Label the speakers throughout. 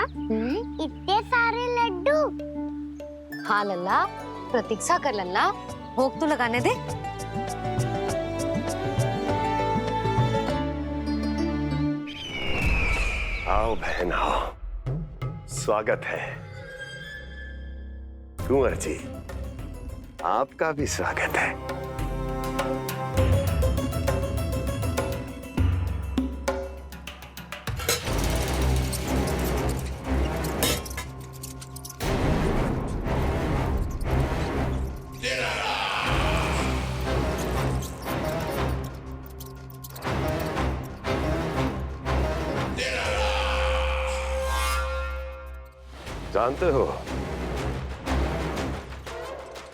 Speaker 1: इतने सारे लड्डू।
Speaker 2: हाँ लल्ला, प्रतीक्षा कर लल्ला, भोग तो लगाने दे।
Speaker 3: आओ बहन आओ, स्वागत है। कुंवर जी, आपका भी स्वागत है। जानते हो,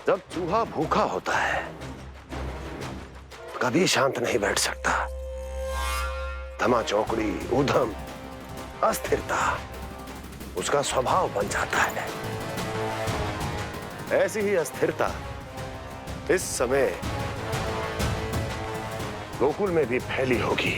Speaker 3: जब चूहा भूखा होता है कभी शांत नहीं बैठ सकता। धमा चौकड़ी, उधम, अस्थिरता उसका स्वभाव बन जाता है। ऐसी ही अस्थिरता इस समय गोकुल में भी फैली होगी।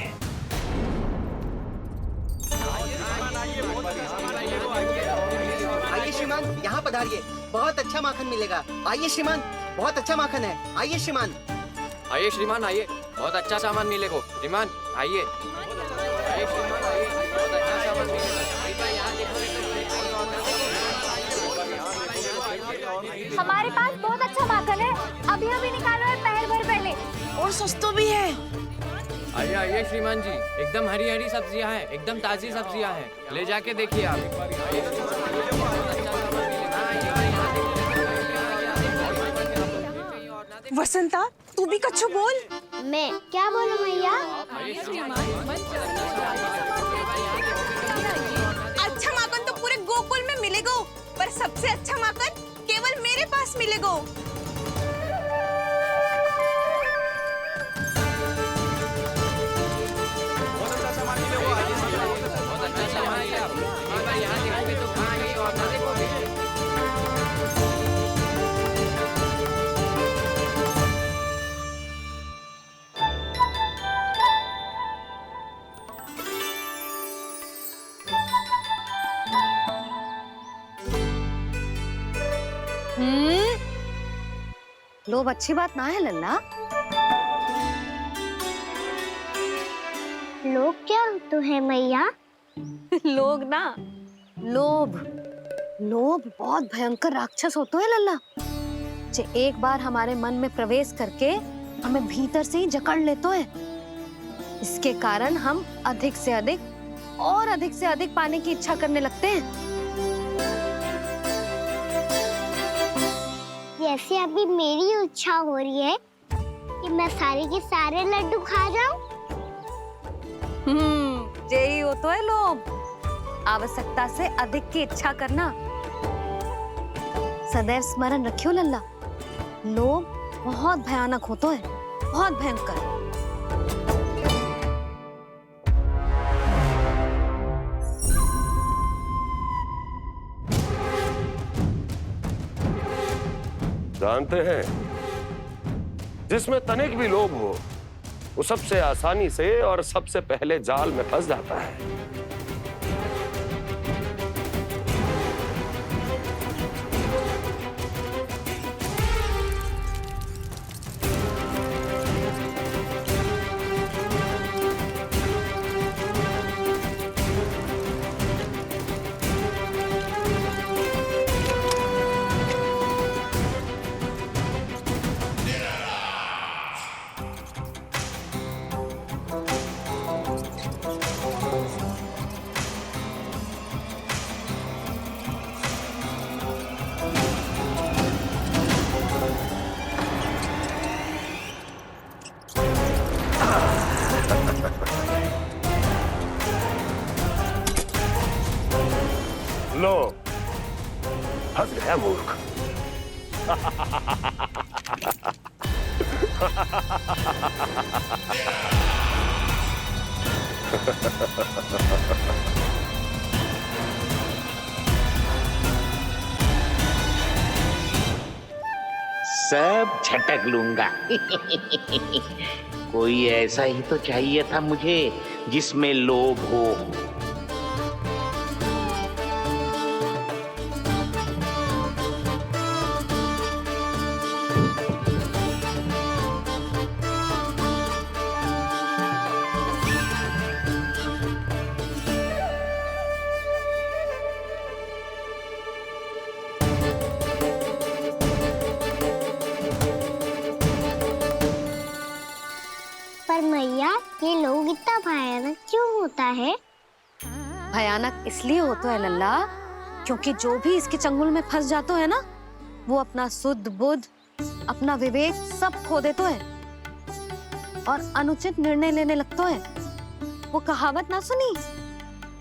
Speaker 4: आइए श्रीमान, यहाँ पधारिए, बहुत अच्छा माखन मिलेगा। आइए श्रीमान, बहुत अच्छा माखन है। आइए श्रीमान।
Speaker 5: आइए श्रीमान, आइए, बहुत अच्छा सामान मिलेगा। श्रीमान आइए, आइए श्रीमान, आइए, बहुत अच्छा सामान मिलेगा।
Speaker 2: हमारे पास बहुत अच्छा माखन है, अभी अभी निकालो है पहर भर पहले,
Speaker 6: और सस्ता भी है।
Speaker 5: आइए आइए श्रीमान जी, एकदम हरी हरी सब्जियां हैं, एकदम ताजी सब्जियां हैं, ले जाके देखिए आप।
Speaker 6: वसंता, तू भी कछु बोल।
Speaker 1: मैं क्या बोलूं मैया?
Speaker 6: अच्छा माखन तो पूरे गोकुल में मिलेगा, पर सबसे अच्छा माखन केवल मेरे पास मिलेगा।
Speaker 2: लोभ अच्छी बात ना है लल्ला।
Speaker 1: लोग क्या होते हैं मैया?
Speaker 2: लोग ना, लोभ, लोभ बहुत भयंकर राक्षस होते हैं लल्ला, जो एक बार हमारे मन में प्रवेश करके हमें भीतर से ही जकड़ लेते हैं। इसके कारण हम अधिक से अधिक और अधिक से अधिक पाने की इच्छा करने लगते हैं।
Speaker 1: जैसे अभी मेरी इच्छा हो रही है कि मैं सारे के सारे लड्डू खा जाऊं।
Speaker 2: यही होता है लोभ, आवश्यकता से अधिक की इच्छा करना। सदैव स्मरण रखियो लल्ला, लोभ बहुत भयानक होता है, बहुत भयंकर।
Speaker 3: जानते हैं, जिसमें तनिक भी लोभ हो वो सबसे आसानी से और सबसे पहले जाल में फंस जाता है। लो, फंस गया मूर्ख।
Speaker 7: सब झटक लूंगा। कोई ऐसा ही तो चाहिए था मुझे जिसमें लोभ हो।
Speaker 1: ये लोग इतना भयानक क्यों होता है?
Speaker 2: भयानक इसलिए होता है लल्ला, क्योंकि जो भी इसके चंगुल में फंस जाता है ना, वो अपना शुद्ध बुद्ध, अपना विवेक सब खो देता है और अनुचित निर्णय लेने लगता है। वो कहावत ना सुनी,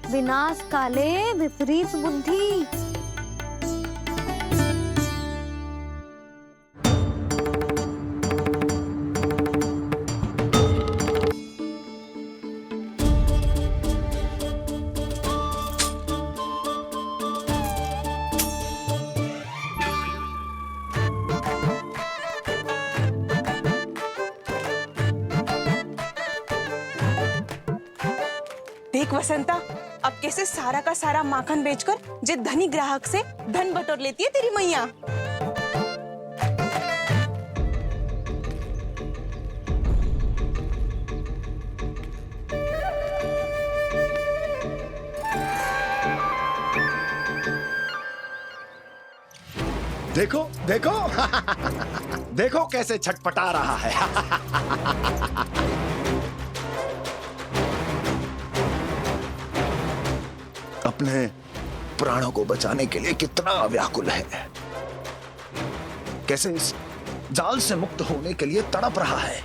Speaker 2: विनाश काले विपरीत बुद्धि।
Speaker 6: देख वसंता, अब कैसे सारा का सारा माखन बेचकर जे धनी ग्राहक से धन बटोर लेती है तेरी मैया।
Speaker 8: देखो देखो देखो कैसे छटपटा रहा है। अपने प्राणों को बचाने के लिए कितना व्याकुल है, कैसे इस जाल से मुक्त होने के लिए तड़प रहा है।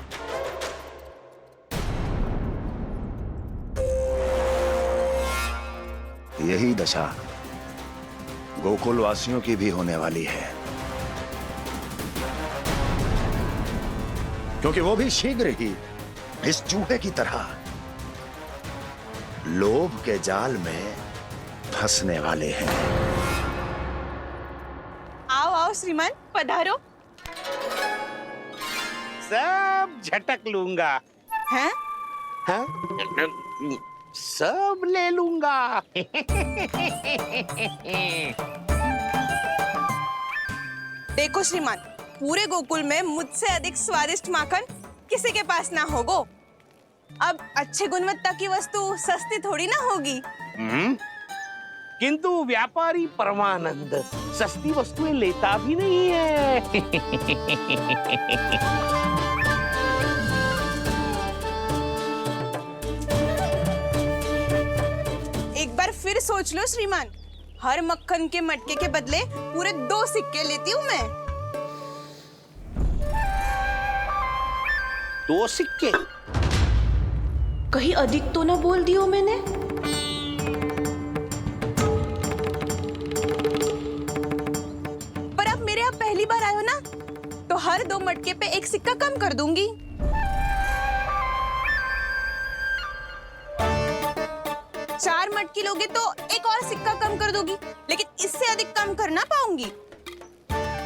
Speaker 8: यही दशा गोकुल वासियों की भी होने वाली है, क्योंकि वो भी शीघ्र ही इस चूहे की तरह लोभ के जाल में फंसने वाले हैं।
Speaker 6: आओ आओ श्रीमान, पधारो।
Speaker 7: सब झटक लूंगा।
Speaker 6: हैं?
Speaker 7: हाँ? सब ले लूंगा।
Speaker 6: देखो श्रीमान, पूरे गोकुल में मुझसे अधिक स्वादिष्ट माखन किसी के पास ना होगो। अब अच्छे गुणवत्ता की वस्तु सस्ती थोड़ी ना होगी।
Speaker 7: किंतु व्यापारी परमानंद सस्ती वस्तुएं लेता भी नहीं है।
Speaker 6: एक बार फिर सोच लो श्रीमान, हर मक्खन के मटके के बदले पूरे 2 सिक्के लेती हूँ मैं।
Speaker 7: 2 सिक्के?
Speaker 6: कहीं अधिक तो ना बोल दियो मैंने? पर आप मेरे यहाँ पहली बार आए हो ना, तो हर 2 मटके पे 1 सिक्का कम कर दूंगी। चार मटकी लोगे तो 1 और सिक्का कम कर दोगी, लेकिन इससे अधिक कम कर ना पाऊंगी।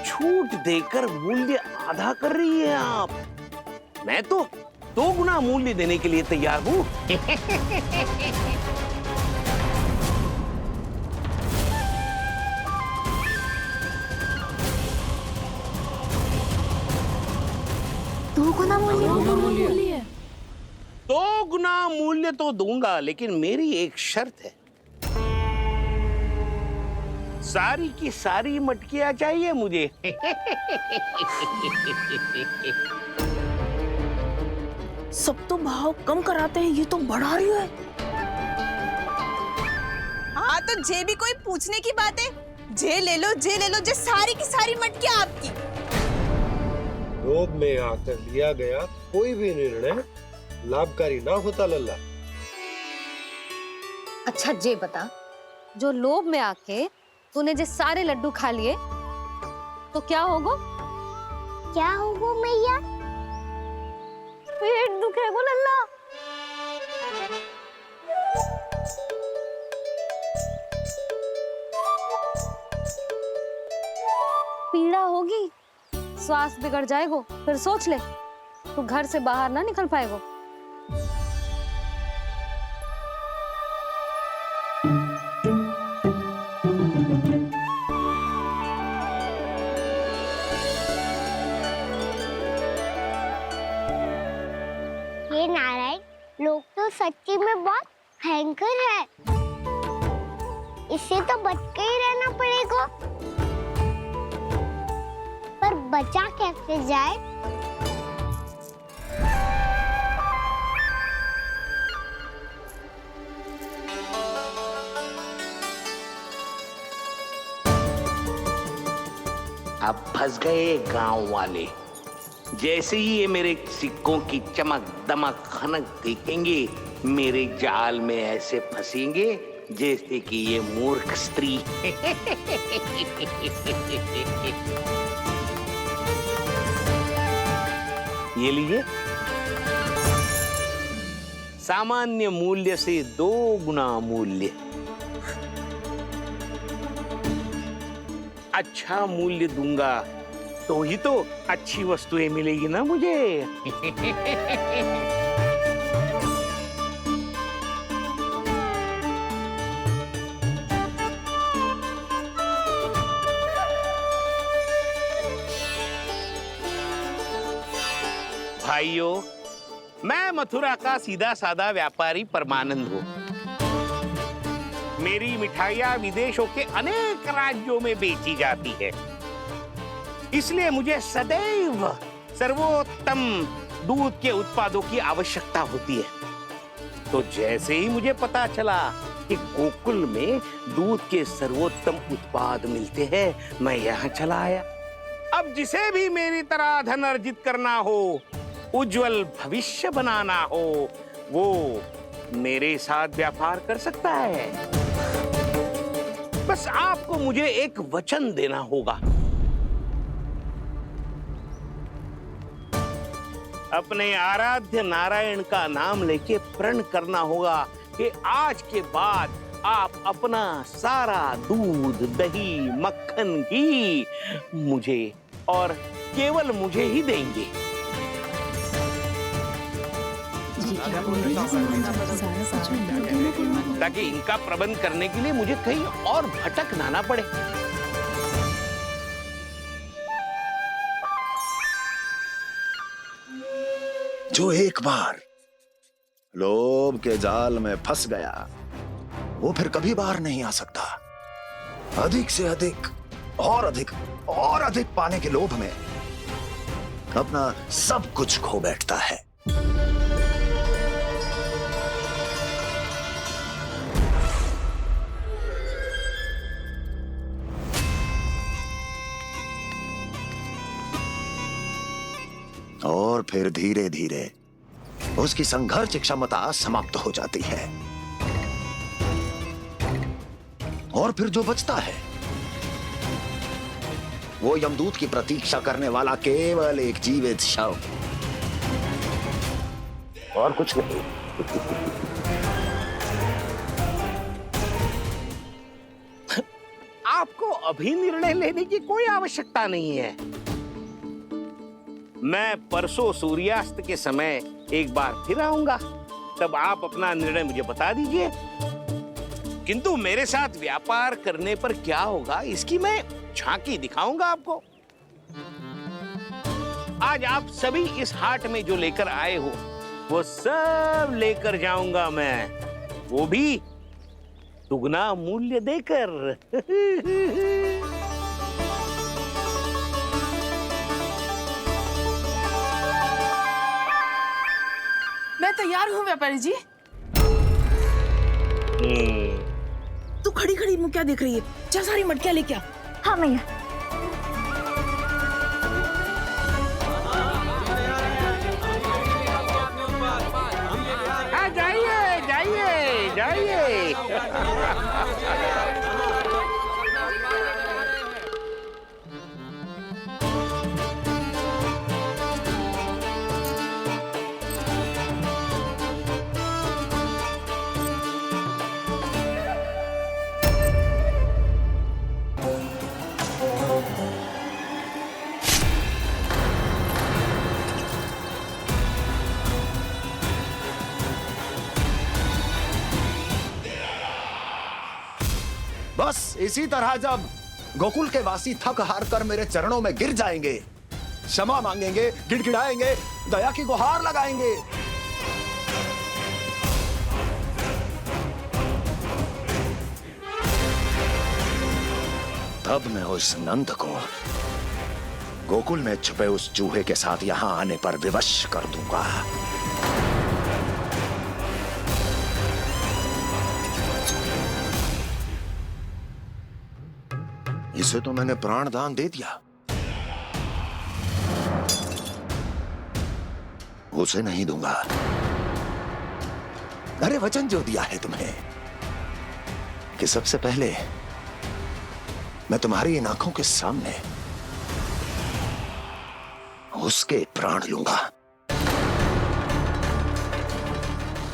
Speaker 7: छूट देकर मूल्य आधा कर रही है आप। मैं तो 2 गुना मूल्य देने के लिए तैयार हूँ।
Speaker 1: दो गुना मूल्य?
Speaker 7: 2 गुना मूल्य तो दूंगा, लेकिन मेरी एक शर्त है। सारी की सारी मटकियां चाहिए मुझे।
Speaker 6: सब तो भाव कम कराते हैं, ये तो बढ़ा रही है। हाँ तो जे भी कोई पूछने की बात है, जे ले लो, जे ले लो, जे सारी की सारी मटकियां आपकी।
Speaker 9: लोभ में आकर लिया गया कोई भी निर्णय लाभकारी ना होता लल्ला।
Speaker 2: अच्छा जे बता, जो लोभ में आके तूने जे सारे लड्डू खा लिए, तो क्या होगा?
Speaker 1: क्या होगा मैया?
Speaker 2: पेट दुखेगा लल्ला। पीड़ा होगी, श्वास बिगड़ जाएगा, फिर सोच ले, तू घर से बाहर ना निकल पाएगा।
Speaker 1: ये नारायण, लोग तो सच्ची में बहुत भयंकर है। इससे तो बच के ही रहना पड़ेगा। पर बचा कैसे जाए?
Speaker 7: अब फंस गए गांव वाले। जैसे ही ये मेरे सिक्कों की चमक दमक खनक देखेंगे, मेरे जाल में ऐसे फंसेंगे जैसे कि ये मूर्ख स्त्री। ये लीजिए, सामान्य मूल्य से 2 गुना मूल्य। अच्छा मूल्य दूंगा तो ही तो अच्छी वस्तुएं मिलेगी ना मुझे। भाइयों, मैं मथुरा का सीधा साधा व्यापारी परमानंद हूँ। मेरी मिठाइयाँ विदेशों के अनेक राज्यों में बेची जाती है, इसलिए मुझे सदैव सर्वोत्तम दूध के उत्पादों की आवश्यकता होती है। तो जैसे ही मुझे पता चला कि गोकुल में दूध के सर्वोत्तम उत्पाद मिलते हैं, मैं यहाँ चला आया। अब जिसे भी मेरी तरह धन अर्जित करना हो, उज्जवल भविष्य बनाना हो, वो मेरे साथ व्यापार कर सकता है। बस आपको मुझे एक वचन देना होगा। अपने आराध्य नारायण का नाम लेके प्रण करना होगा कि आज के बाद आप अपना सारा दूध, दही, मक्खन, घी मुझे और केवल मुझे ही देंगे। ताकि इनका प्रबंध करने के लिए मुझे कहीं और भटकना ना पड़े।
Speaker 8: जो एक बार लोभ के जाल में फंस गया, वो फिर कभी बाहर नहीं आ सकता। अधिक से अधिक और अधिक और अधिक पाने के लोभ में अपना सब कुछ खो बैठता है। और फिर धीरे धीरे उसकी संघर्ष क्षमता समाप्त हो जाती है, और फिर जो बचता है वो यमदूत की प्रतीक्षा करने वाला केवल एक जीवित शव, और कुछ नहीं।
Speaker 7: आपको अभी निर्णय लेने की कोई आवश्यकता नहीं है। मैं परसों सूर्यास्त के समय एक बार फिर आऊंगा, तब आप अपना निर्णय मुझे बता दीजिए। किंतु मेरे साथ व्यापार करने पर क्या होगा, इसकी मैं झांकी दिखाऊंगा आपको। आज आप सभी इस हाट में जो लेकर आए हो, वो सब लेकर जाऊंगा मैं, वो भी दुगना मूल्य देकर।
Speaker 6: मैं तैयार हूँ व्यापारी जी। तू खड़ी खड़ी मुँह क्या देख रही है? जा सारी मटकियाँ लेके आ।
Speaker 1: हाँ मैया।
Speaker 7: जाइए जाइए जाइए।
Speaker 8: बस इसी तरह जब गोकुल के वासी थक हार कर मेरे चरणों में गिर जाएंगे, क्षमा मांगेंगे, गिड़गिड़ाएंगे, दया की गुहार लगाएंगे, तब मैं उस नंद को गोकुल में छुपे उस चूहे के साथ यहां आने पर विवश कर दूंगा। इसे तो मैंने प्राण दान दे दिया, उसे नहीं दूंगा। अरे वचन जो दिया है तुम्हें कि सबसे पहले मैं तुम्हारी इन आंखों के सामने उसके प्राण लूंगा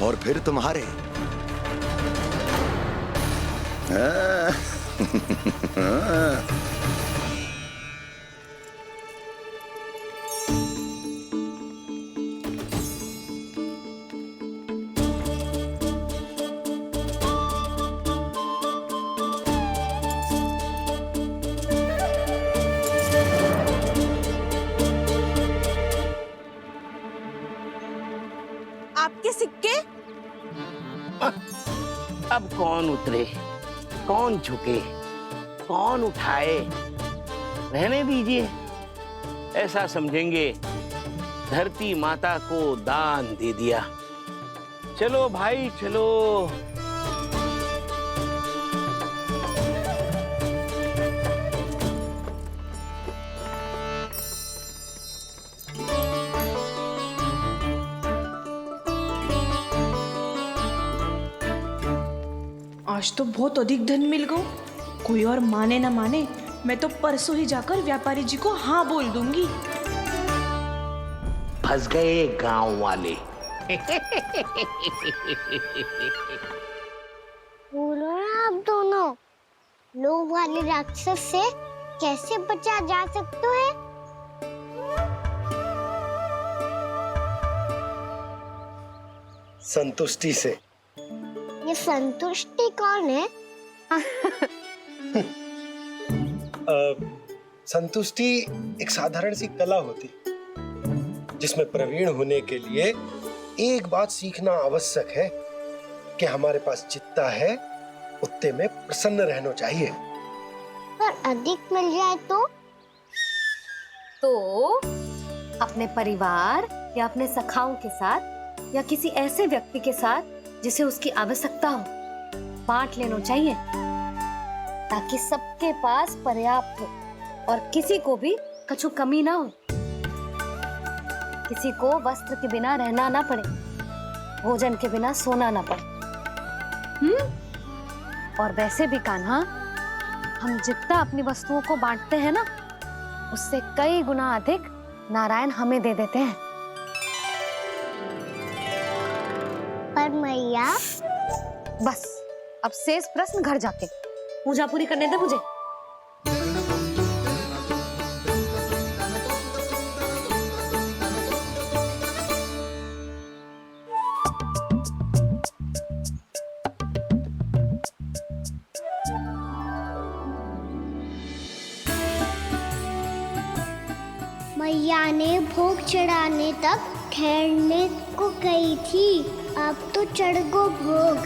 Speaker 8: और फिर तुम्हारे।
Speaker 6: आपके सिक्के?
Speaker 7: अब कौन उतरे, कौन झुके, कौन उठाए, रहने दीजिए। ऐसा समझेंगे धरती माता को दान दे दिया। चलो भाई चलो।
Speaker 6: आज तो बहुत अधिक धन मिल गया। कोई और माने ना माने, मैं तो परसों ही जाकर व्यापारी जी को हाँ बोल दूंगी।
Speaker 7: फंस गए गांव वाले।
Speaker 1: बोलो ना आप दोनों, लोभ वाले राक्षस से कैसे बचा जा सकता है?
Speaker 9: संतुष्टि से।
Speaker 1: ये संतुष्टि कौन है?
Speaker 9: संतुष्टि एक साधारण सी कला होती जिसमें प्रवीण होने के लिए एक बात सीखना आवश्यक है कि हमारे पास जितना है उतने में प्रसन्न रहना चाहिए।
Speaker 1: पर अधिक मिल जाए
Speaker 2: तो अपने परिवार या अपने सखाओं के साथ या किसी ऐसे व्यक्ति के साथ जिसे उसकी आवश्यकता हो बांट लेना चाहिए, ताकि सबके पास पर्याप्त हो और किसी को भी कछु कमी ना हो, किसी को वस्त्र के बिना रहना ना पड़े, भोजन के बिना सोना ना पड़े। और वैसे भी कान्हा, हम जितना अपनी वस्तुओं को बांटते हैं ना, उससे कई गुना अधिक नारायण हमें दे देते हैं।
Speaker 1: पर मैया,
Speaker 2: बस अब शेष प्रश्न घर जाके पूजा पूरी करने दे मुझे।
Speaker 1: मैया ने भोग चढ़ाने तक ठहरने को कही थी, अब तो चढ़ गो भोग।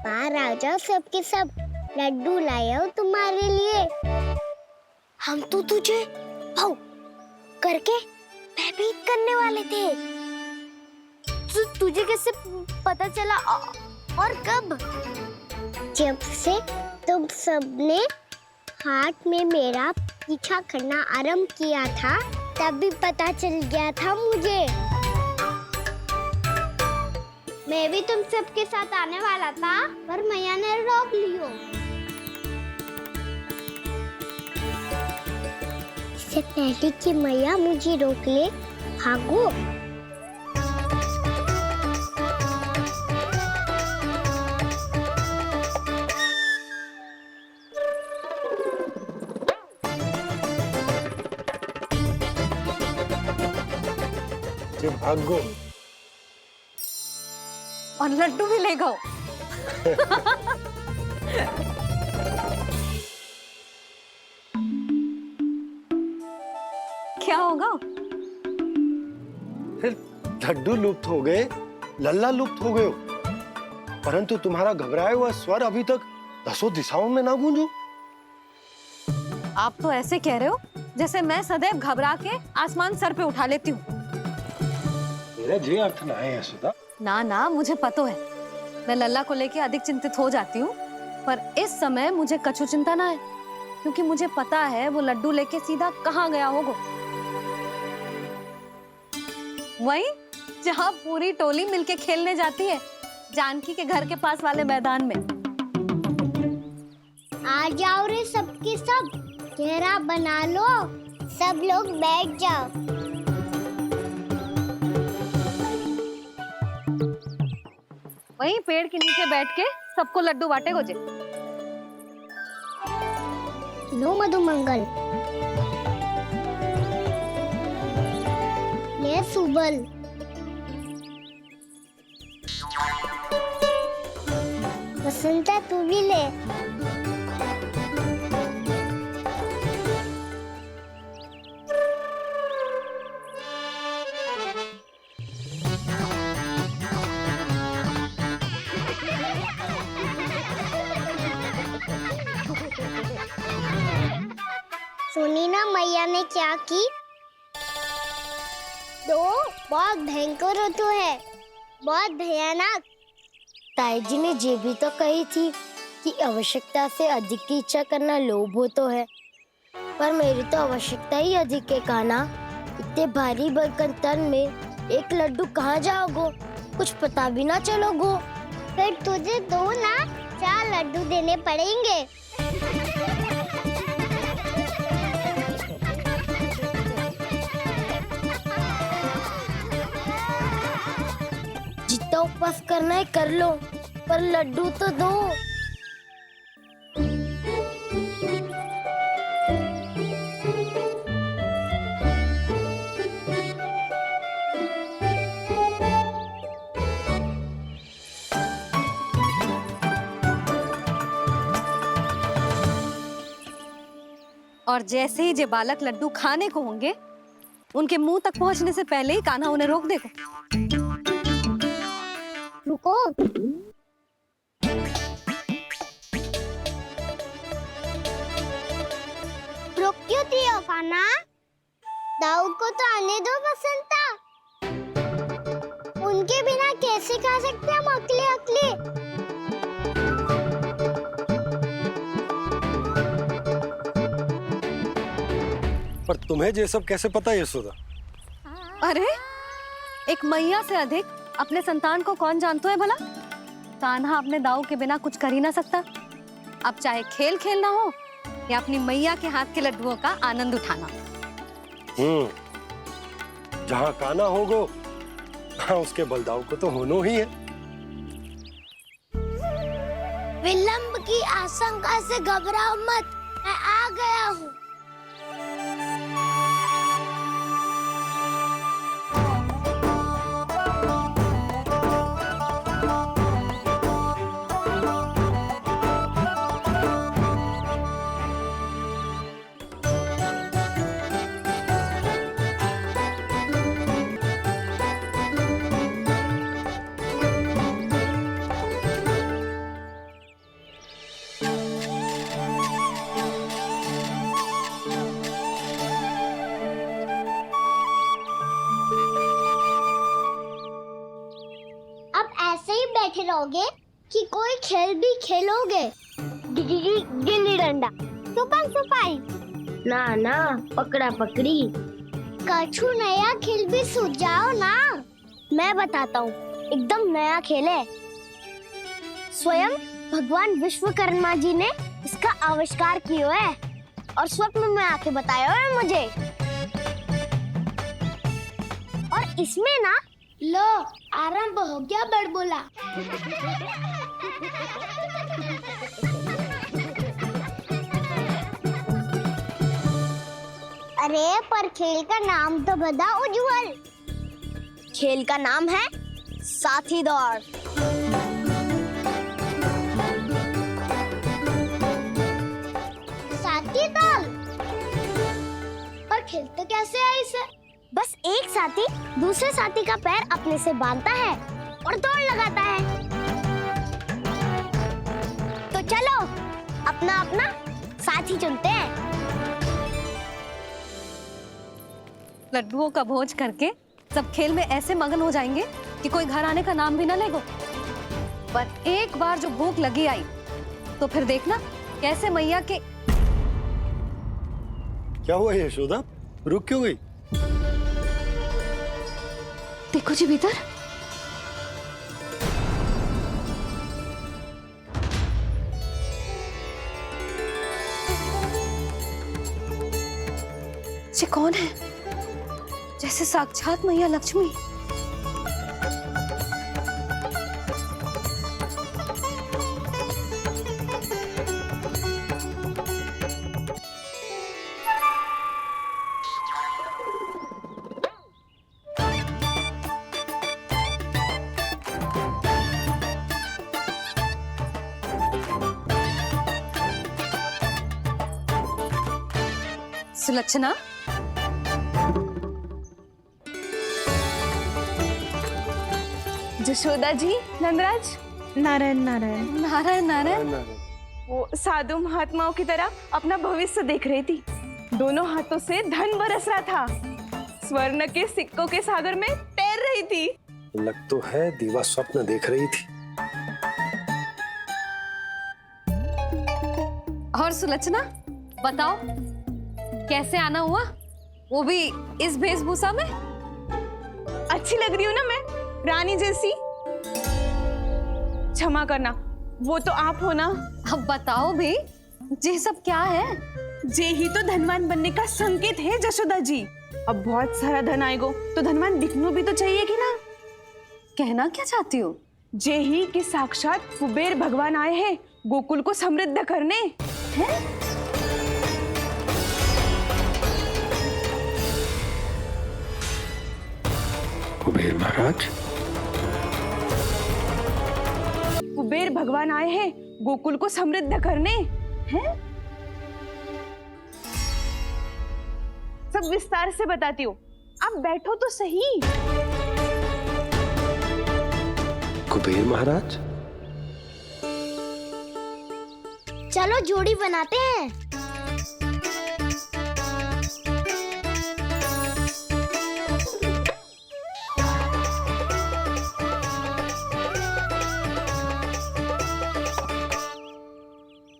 Speaker 1: बाहर आ जाओ, सबके सब लड्डू लाया हूँ तुम्हारे लिए। हम तो तुझे भाव करके भयभीत करने वाले थे। तुझे कैसे पता चला और कब? जब से तुम सबने हाथ में मेरा पीछा करना आरंभ किया था, तभी पता चल गया था मुझे। मैं भी तुम सबके साथ आने वाला था, पर मैया ने रोक लियो। इससे पहले कि मैया मुझे रोक ले, भागो।
Speaker 9: भागो
Speaker 2: और लड्डू भी ले गो। क्या होगा?
Speaker 9: लड्डू लुप्त हो गए, लल्ला लुप्त हो गए, परंतु तुम्हारा घबराया हुआ स्वर अभी तक दसों दिशाओं में ना गूंजो।
Speaker 2: आप तो ऐसे कह रहे हो जैसे मैं सदैव घबरा के आसमान सर पे उठा लेती हूँ।
Speaker 9: मेरा जे अर्थ ना है यशोदा।
Speaker 2: ना ना, मुझे पता है, मैं लल्ला को लेके अधिक चिंतित हो जाती हूँ, पर इस समय मुझे कछु चिंता ना है, क्योंकि मुझे पता है वो लड्डू लेके सीधा कहाँ गया होगा। वहीं जहाँ पूरी टोली मिलके खेलने जाती है, जानकी के घर के पास वाले मैदान में।
Speaker 1: आ जाओ रे सबके सब, घेरा बना लो, सब लोग बैठ जाओ।
Speaker 2: वहीं पेड़ के नीचे बैठ के सबको लड्डू बांटे गोजे।
Speaker 1: लो मधुमंगल, ले सुबल, बसंता तू भी ले। सुनी ना मैया ने क्या की? तो बहुत भयंकर ऋतु है, बहुत भयानक। ताई जी ने ये भी तो कही थी कि आवश्यकता से अधिक की इच्छा करना लोभ हो तो है, पर मेरी तो आवश्यकता ही अधिक है कान्हा। इतने भारी बर्तन तन में एक लड्डू कहाँ जाओगो, कुछ पता भी ना चलोगो। फिर तुझे दो ना 4 लड्डू देने पड़ेंगे। जितना उपवास करना है कर लो, पर लड्डू तो दो।
Speaker 2: और जैसे ही जे बालक लड्डू खाने को होंगे, उनके मुंह तक पहुंचने से पहले ही कान्हा उन्हें रोक देगा।
Speaker 1: रुको, रुक क्यों दियो कान्हा? दाऊ को तो आने दो बसंता। उनके बिना कैसे खा सकते हम अकेले अकेले?
Speaker 9: पर तुम्हें ये सब कैसे पता यशोदा?
Speaker 2: अरे, एक मैया से अधिक अपने संतान को कौन जानता है भला? कान्हा अपने दाऊ के बिना कुछ कर ही ना सकता। अब चाहे खेल खेलना हो या अपनी मैया के हाथ के लड्डुओं का आनंद उठाना।
Speaker 9: जहाँ कान्हा होगो, हाँ उसके बलदाऊ को तो होनो ही है।
Speaker 1: विलंब की आशंका से घबराओ मत, मैं आ गया हूँ। बैठे रहोगे कि कोई खेल भी खेलोगे? गिल्ली डंडा, छुपन छुपाई, ना ना पकड़ा पकड़ी, कछु नया खेल भी सुझाओ ना। मैं बताता हूँ, एकदम नया खेल है। स्वयं भगवान विश्वकर्मा जी ने इसका आविष्कार किया है और स्वप्न में आके बताया है मुझे। और इसमें ना, लो आरंभ हो गया बड़बोला। अरे पर खेल का नाम तो बता उज्जवल। खेल का नाम है साथी दौड़। साथी दौड़? पर खेलते कैसे है इसे? बस एक साथी दूसरे साथी का पैर अपने से बांधता है और दौड़ लगाता है। तो चलो अपना अपना साथी चुनते हैं।
Speaker 2: लड्डुओं का भोज करके सब खेल में ऐसे मगन हो जाएंगे कि कोई घर आने का नाम भी ना लेगो। पर एक बार जो भूख लगी आई, तो फिर देखना कैसे मैया के।
Speaker 9: क्या हुआ यशोदा, रुक क्यों गई?
Speaker 2: देखो जी भीतर। ये कौन है? जैसे साक्षात मैया लक्ष्मी। सुलक्षणा,
Speaker 6: जशोदा जी, नंदराज, नारायण नारायण।
Speaker 2: नारायण नारायण।
Speaker 6: वो साधु महात्माओं की तरह अपना भविष्य देख रही थी। दोनों हाथों से धन बरस रहा था। स्वर्ण के सिक्कों के सागर में तैर रही थी।
Speaker 9: लग तो है दीवा स्वप्न देख रही थी।
Speaker 2: और सुलक्षणा बताओ, कैसे आना हुआ, वो भी इस वेशभूषा में?
Speaker 6: अच्छी लग रही हूँ ना मैं, रानी जैसी? क्षमा करना, वो तो आप हो ना।
Speaker 2: अब बताओ भी, ये सब क्या है?
Speaker 6: जे ही तो धनवान बनने का संकेत है जशोदा जी। अब बहुत सारा धन आएगा तो धनवान दिखना भी तो चाहिए कि ना।
Speaker 2: कहना क्या चाहती हो?
Speaker 6: जे ही कि साक्षात कुबेर भगवान आए हैं गोकुल को समृद्ध करने। हैं?
Speaker 9: कुबेर महाराज?
Speaker 6: कुबेर भगवान आए हैं गोकुल को समृद्ध करने। हैं? सब विस्तार से बताती हूँ, आप बैठो तो सही।
Speaker 9: कुबेर महाराज?
Speaker 1: चलो जोड़ी बनाते हैं।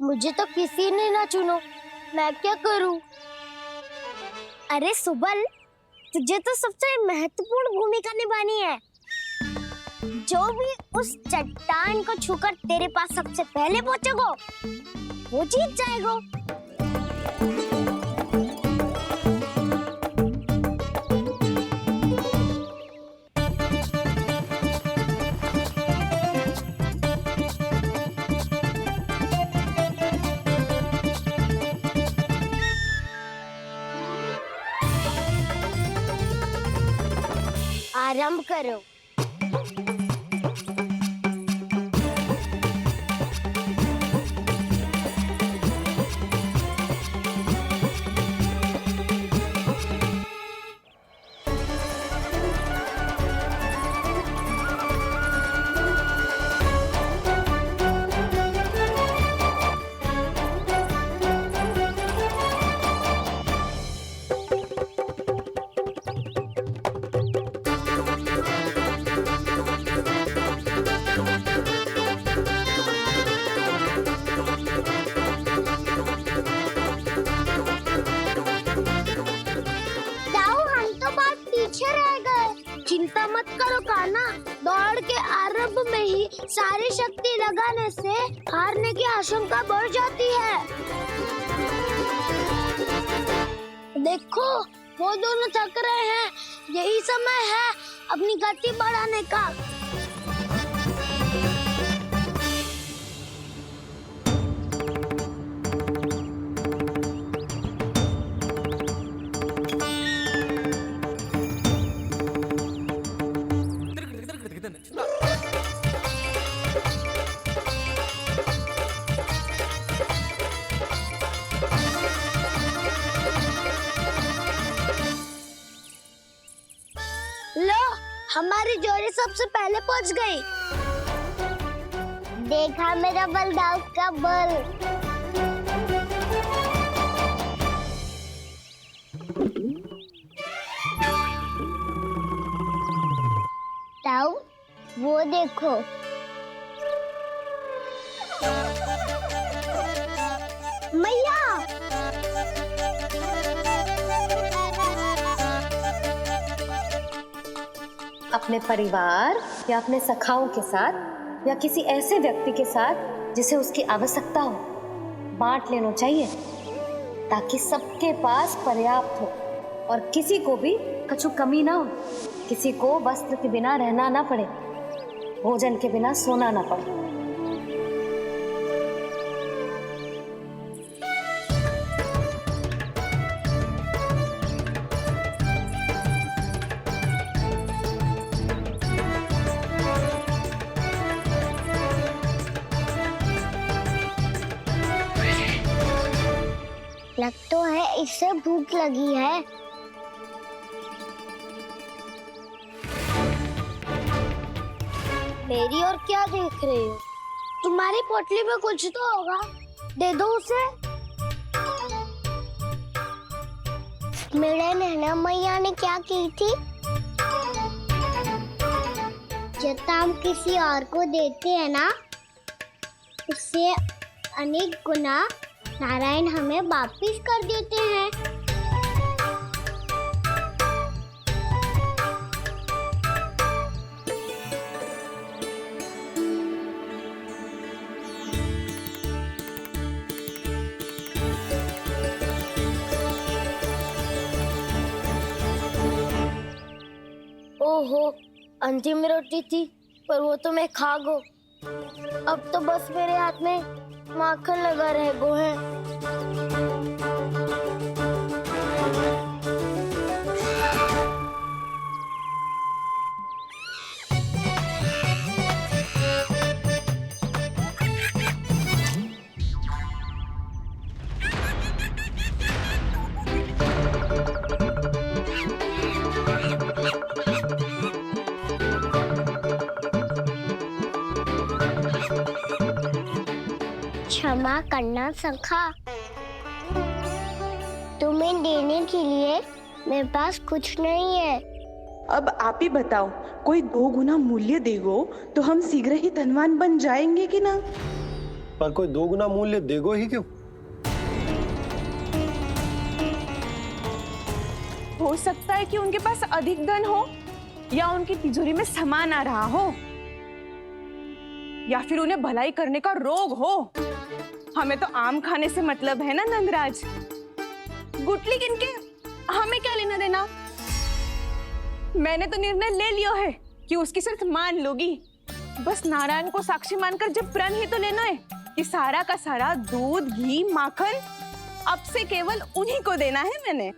Speaker 1: मुझे तो किसी ने ना चुनो, मैं क्या करूं? अरे सुबल, तुझे तो सबसे महत्वपूर्ण भूमिका निभानी है। जो भी उस चट्टान को छूकर तेरे पास सबसे पहले पहुंचेगा, वो जीत जाएगा। आरंभ करो। चिंता मत करो कान्हा, दौड़ के आरंभ में ही सारी शक्ति लगाने से हारने की आशंका बढ़ जाती है। देखो वो दोनों थक रहे हैं, यही समय है अपनी गति बढ़ाने का। लो, हमारी जोड़ी सबसे पहले पहुंच गई। देखा मेरा बलदाव का बल। ताऊ, वो देखो। मैया
Speaker 2: अपने परिवार या अपने सखाओं के साथ या किसी ऐसे व्यक्ति के साथ जिसे उसकी आवश्यकता हो बांट लेना चाहिए, ताकि सबके पास पर्याप्त हो और किसी को भी कछु कमी ना हो, किसी को वस्त्र के बिना रहना ना पड़े, भोजन के बिना सोना ना पड़े।
Speaker 1: लग तो है इससे भूख लगी है। मेरी और क्या देख रही हो? तुम्हारी पोटली में कुछ तो होगा, दे दो उसे। मेरे नैना मैया ने क्या की थी? जब हम किसी और को देते हैं ना, उससे अनेक गुना नारायण हमें वापिस कर देते हैं। ओहो, अंतिम रोटी थी, पर वो तो मैं खा गो। अब तो बस मेरे हाथ में माखन लगा रह गो है। क्षमा करना सखा, तुम्हें देने के लिए मेरे पास कुछ नहीं है।
Speaker 6: अब आप ही बताओ, कोई 2 गुना मूल्य देगो तो हम शीघ्र ही धनवान बन जाएंगे कि ना?
Speaker 9: पर कोई 2 गुना मूल्य देगो ही क्यों?
Speaker 6: हो सकता है कि उनके पास अधिक धन हो, या उनकी तिजोरी में सामान आ रहा हो, या फिर उन्हें भलाई करने का रोग हो। हमें तो आम खाने से मतलब है ना नंदराज। गुटली किनके, हमें क्या लेना देना। मैंने तो निर्णय ले लिया है कि उसकी सिर्फ मान लूंगी। बस नारायण को साक्षी मानकर जब प्रण ही तो लेना है कि सारा का सारा दूध, घी, माखन अब से केवल उन्हीं को देना है मैंने।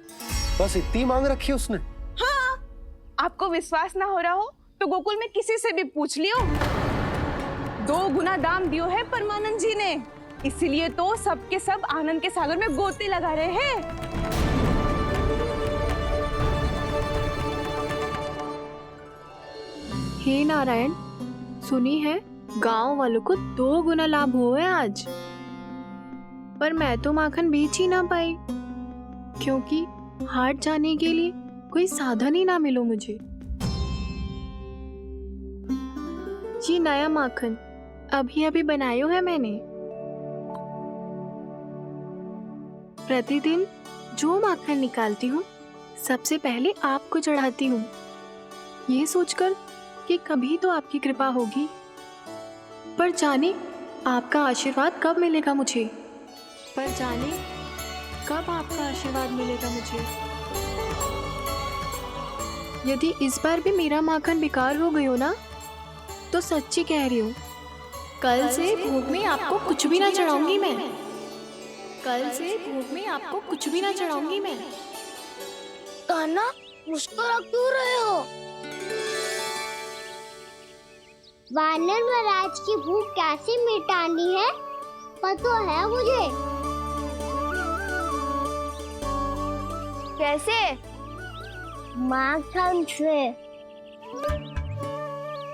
Speaker 9: बस इतनी मांग रखी उसने?
Speaker 6: हाँ, आपको विश्वास ना हो रहा हो तो गोकुल में किसी से भी पूछ लियो। 2 गुना दाम दियो है परमानंद जी ने, इसलिए तो सबके सब आनंद के सागर में गोते लगा रहे हैं।
Speaker 10: हे नारायण, सुनी है गांव वालों को 2 गुना लाभ हुआ है आज, पर मैं तो माखन बेच ही ना पाई, क्योंकि हाट जाने के लिए कोई साधन ही ना मिलो मुझे। ये नया माखन अभी अभी बनायो है मैंने। प्रतिदिन जो माखन निकालती हूँ सबसे पहले आपको चढ़ाती हूँ, ये सोचकर कि कभी तो आपकी कृपा होगी। पर जाने आपका आशीर्वाद कब मिलेगा मुझे, पर जाने कब आपका आशीर्वाद मिलेगा मुझे। यदि इस बार भी मेरा माखन बेकार हो गयो ना, तो सच्ची कह रही हूँ, कल से भोग में आपको कुछ भी ना चढ़ाऊंगी मैं। कल से भोग में आपको कुछ भी ना चढ़ाऊंगी मैं।
Speaker 1: कान्हा, मुस्कुरा क्यों रहे हो? वानर महाराज की भूख कैसे मिटानी है पता है मुझे। कैसे? माखन से।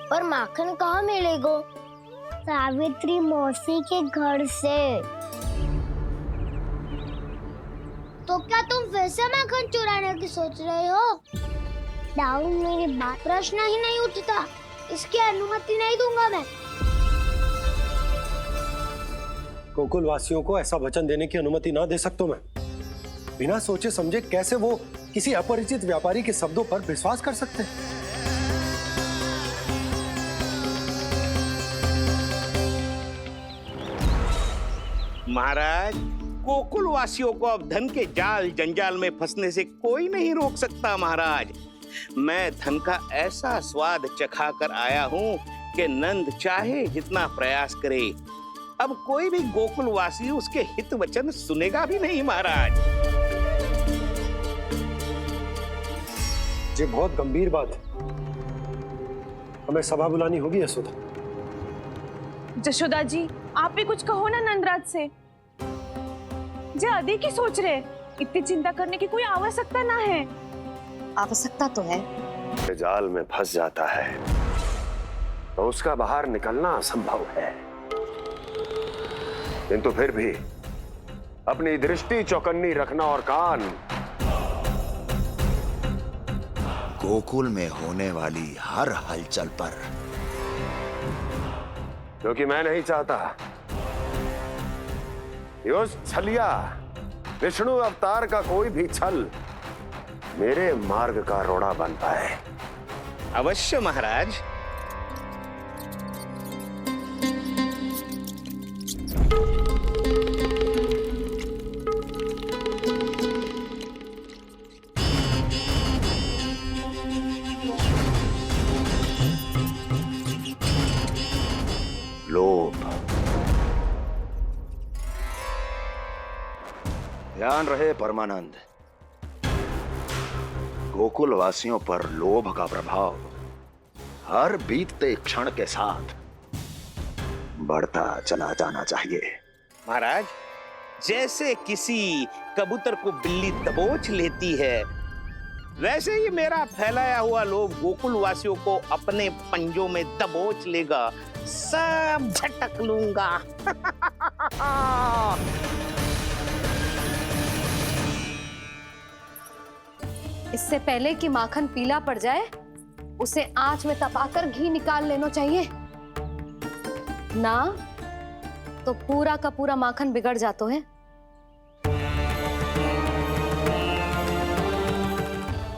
Speaker 1: और माखन कहाँ मिलेगा? सावित्री मौसी के घर से। तो क्या तुम फिर से माखन चुराने की सोच रहे हो? डाउन मेरी बात प्रश्न ही नहीं उठता, इसकी अनुमति नहीं दूंगा मैं।
Speaker 9: गोकुल वासियों को ऐसा वचन देने की अनुमति ना दे सकता मैं। बिना सोचे समझे कैसे वो किसी अपरिचित व्यापारी के शब्दों पर विश्वास कर सकते हैं?
Speaker 7: महाराज, गोकुल वासियों को अब धन के जाल जंजाल में फंसने से कोई नहीं रोक सकता। महाराज, मैं धन का ऐसा स्वाद चखा कर आया हूँ कि नंद चाहे जितना प्रयास करे, अब कोई भी गोकुल वासी उसके हित वचन सुनेगा भी नहीं। महाराज,
Speaker 9: ये बहुत गंभीर बात है, हमें सभा बुलानी होगी यशोदा।
Speaker 6: जशोदा जी, आप भी कुछ कहो ना नंदराज से। जे अधिक ही सोच रहे, इतनी चिंता करने की कोई आवश्यकता ना है।
Speaker 2: आवश्यकता तो है।
Speaker 3: जाल में फंस जाता है तो उसका बाहर निकलना असंभव है, किंतु फिर भी अपनी दृष्टि चौकन्नी रखना और कान
Speaker 8: गोकुल में होने वाली हर हलचल पर,
Speaker 3: क्योंकि मैं नहीं चाहता कि उस छलिया विष्णु अवतार का कोई भी छल मेरे मार्ग का रोड़ा बन पाए।
Speaker 7: अवश्य महाराज।
Speaker 8: लोभ। ध्यान रहे परमानंद, गोकुल वासियों पर लोभ का प्रभाव हर बीतते क्षण के साथ बढ़ता चला जाना चाहिए।
Speaker 7: महाराज, जैसे किसी कबूतर को बिल्ली दबोच लेती है, वैसे ही मेरा फैलाया हुआ लोभ गोकुल वासियों को अपने पंजों में दबोच लेगा। सब झटक लूंगा।
Speaker 2: इससे पहले कि माखन पीला पड़ जाए, उसे आंच में तपाकर घी निकाल लेना चाहिए ना, तो पूरा का पूरा माखन बिगड़ जाता है।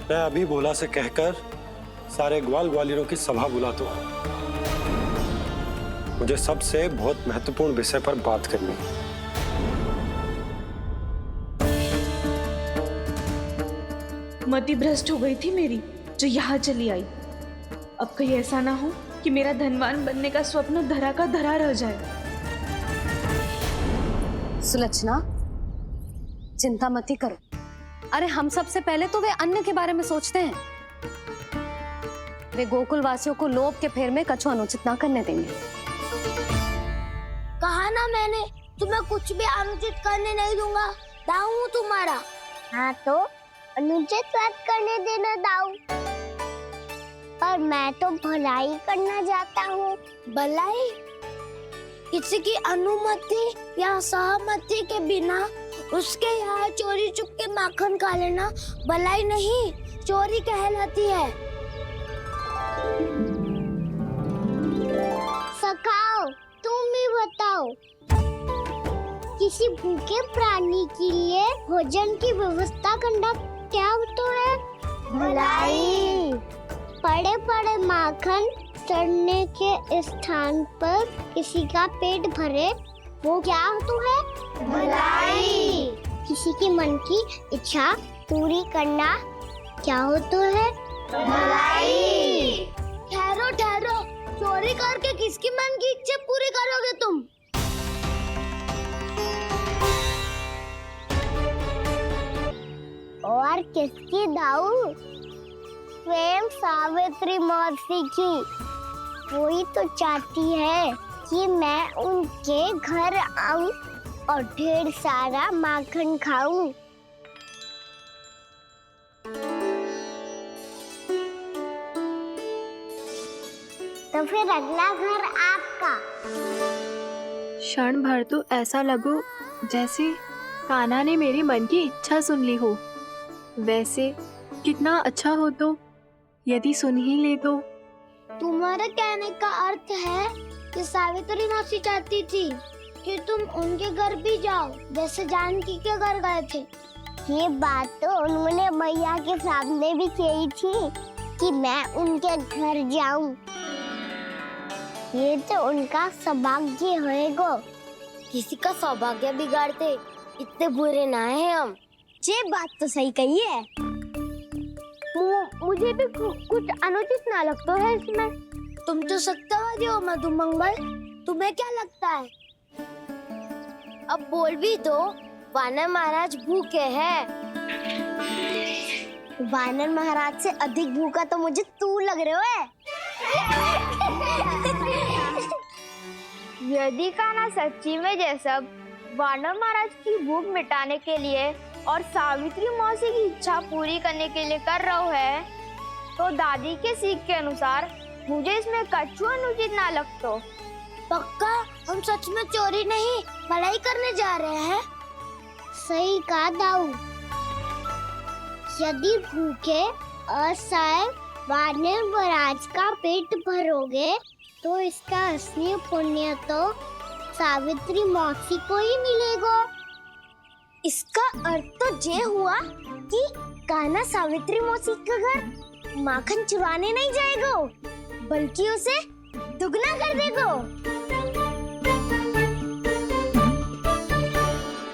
Speaker 9: मैं अभी भोला से कहकर सारे ग्वाल ग्वालियरों की सभा बुलाता हूँ। मुझे सबसे बहुत महत्वपूर्ण विषय पर बात करनी है।
Speaker 6: मति भ्रष्ट हो गई थी मेरी, जो यहाँ चली आई। अब कहीं ऐसा ना हो कि मेरा धनवान बनने का स्वप्न धरा का धरा रह जाए।
Speaker 2: सुलक्षणा, चिंता मत ही करो। अरे हम सबसे पहले तो वे अन्न के बारे में सोचते हैं। वे गोकुल वासियों को लोभ के फेर में कछु अनुचित ना करने देंगे।
Speaker 1: कहा ना मैंने, तुम्हें कुछ भी अनुचित करने नहीं दूंगा। दाऊ हूँ तुम्हारा। हाँ तो अनुचित बात करने देना दाऊ। पर मैं तो भलाई करना चाहता हूँ। भलाई? किसी की अनुमति या सहमति के बिना उसके यहाँ चोरी चुप के माखन खा लेना भलाई नहीं, चोरी कहलाती है। सखाओ, तुम ही बताओ, किसी भूखे प्राणी के लिए भोजन की व्यवस्था करना क्या तो है? भलाई। पड़े पड़े माखन सड़ने के स्थान पर किसी का पेट भरे, वो क्या तो है? भलाई। किसी की मन की इच्छा पूरी करना क्या हो तो है? भलाई। ठहरो ठहरो, चोरी करके किसकी मन की इच्छा पूरी करोगे तुम? और किसकी दाऊ? स्वयं सावित्री मौसी की। वही तो चाहती है कि मैं उनके घर आऊं और ढेर सारा माखन खाऊं। तो फिर अगला घर आपका।
Speaker 10: क्षण भर तो ऐसा लगो जैसे कान्हा ने मेरे मन की इच्छा सुन ली हो। वैसे कितना अच्छा हो तो यदि सुन ही ले तो।
Speaker 1: तुम्हारे कहने का अर्थ है कि सावित्री मौसी चाहती थी कि तुम उनके घर भी जाओ, जैसे जानकी के घर गए थे। ये बात तो उन्होंने मैया के सामने भी कही थी कि मैं उनके घर जाऊं। ये तो उनका सौभाग्य होएगा। किसी का सौभाग्य बिगाड़ते इतने बुरे ना है हम। ये बात तो सही कही है। मुझे भी कुछ अनुचित ना लगता है इसमें। तुम तो सत्यवादी हो मधुमंगल, तुम्हें क्या लगता है? अब बोल भी दो, वानर महाराज भूखे हैं। वानर महाराज से अधिक भूखा तो मुझे तू लग रहे हो।
Speaker 11: यदि कान्हा सच्ची में जैसा वानर महाराज की भूख मिटाने के लिए और सावित्री मौसी की इच्छा पूरी करने के लिए कर रहा है, तो दादी के सीख के अनुसार मुझे इसमें कछु अनुचित ना लगता।
Speaker 1: पक्का हम सच में चोरी नहीं पढ़ाई करने जा रहे हैं। सही कहा दाऊ। यदि भूखे असहाय वानर महाराज का पेट भरोगे तो इसका असली पुण्य तो सावित्री मौसी को ही मिलेगा। इसका अर्थ तो ये हुआ कि कान्हा सावित्री मौसी का घर माखन चुराने नहीं जाएगा, बल्कि उसे दुगना कर देगा।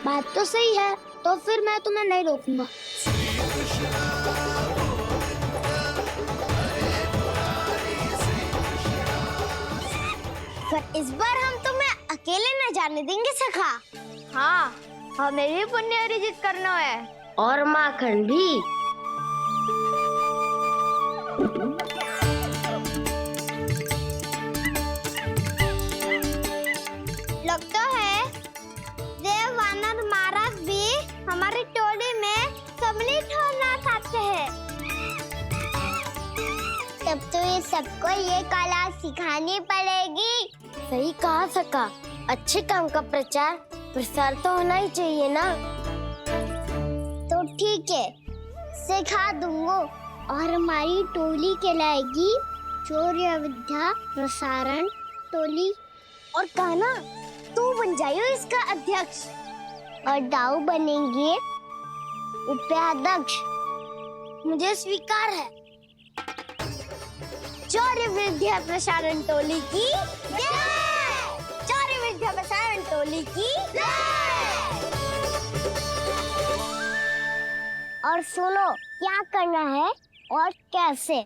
Speaker 1: बात तो सही है, तो फिर मैं तुम्हें नहीं रोकूंगा। पर इस बार हम तुम्हें अकेले न जाने देंगे सखा।
Speaker 11: हाँ, हमें भी पुण्य अर्जित करना है
Speaker 1: और माखन भी। लगता है देव वानर महाराज भी हमारी टोली में सम्मिलित होना चाहते हैं। तब तो ये सबको ये कला सिखानी पड़ेगी। सही कहा सका। अच्छे काम का प्रचार प्रसार तो होना ही चाहिए ना। तो ठीक है, सिखा दूंगा और हमारी टोली कहलाएगी शौर्य विद्या प्रसारण टोली। और कान्हा तू बन जाइयो इसका अध्यक्ष और दाऊ बनेंगे उपाध्यक्ष। मुझे स्वीकार है। शौर्य विद्या प्रसारण टोली की जय। शौर्य विद्या प्रसारण टोली की जय। और सुनो क्या करना है और कैसे।